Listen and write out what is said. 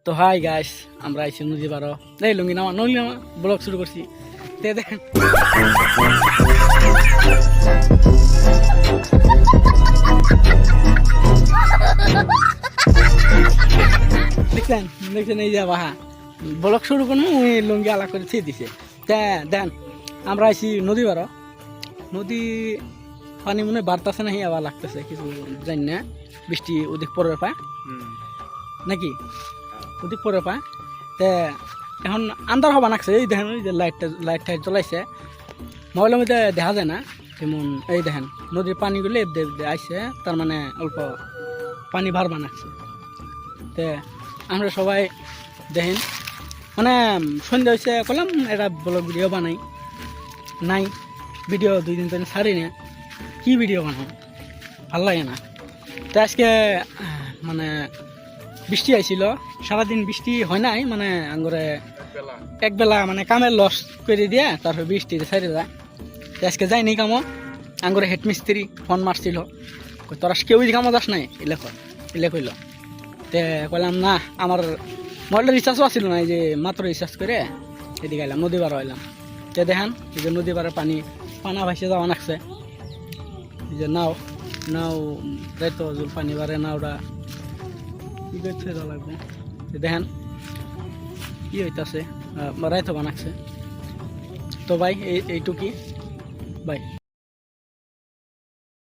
তো hi guys, আমরা আইছি নদী পারো এই লুঙ্গি নামা নইলি নামা ব্লগ শুরু করছি। তে দেখেন দেখছেন দেখছেন এই যে বাহা ব্লগ শুরু করবো ওই লুঙ্গি আলা করে ছেড়ে দিছে। তে দেন আমরা আইছি নদী পারো, নদী পানি মনে বাড়তেছে না, আবার লাগতেছে কিছু জানি না। বৃষ্টি ওদিক পরে পায় নাকি ওদিক পরে পায়। তে এখন আন্দার হবা নাকছে, এই দেখেন ওই যে লাইট টাইট জ্বলাইছে, মোবাইলের মধ্যে দেখা যায় না যেমন। এই দেখেন নদীর পানিগুলো আইসে, তার মানে অল্প পানি ভারবা নাকছে। তে আমরা সবাই দেখেন মানে সন্ধ্যা হয়েছে করলাম একটা ব্লগ ভিডিও বানাই, নাই ভিডিও 2 দিন ধরে ছাড়ি না, কি ভিডিও বানাবো ভাল লাগে না। তো আজকে মানে বৃষ্টি আইছিল, সারাদিন বৃষ্টি হয় নাই, মানে আঙ্গরে একবেলা মানে কামের লস করে দিয়ে তারপর বৃষ্টিতে ছেড়ে যায়। তো আজকে যাইনি কামো, আঙ্গরে হেডমিস্ত্রি ফোন মারছিল, তোরা কেউ কামো যাস নাই এলে কইল। তে কইলাম না, আমার মোবাইলটা রিচার্জও আসছিল না, এই যে মাত্র রিচার্জ করে এদিকে আইলাম, নদী পার হইলাম। তে দেখেন এই যে নদী পাড়ের পানা ভাসে যাওয়া নাকছে, এই যে নাও যাইতো জল পানি বাড়ে নাওটা কি করছে লাগবে। দেখেন কি হইতাছে, রাইতো বানাচ্ছে। তো ভাই এইটুকি, বাই।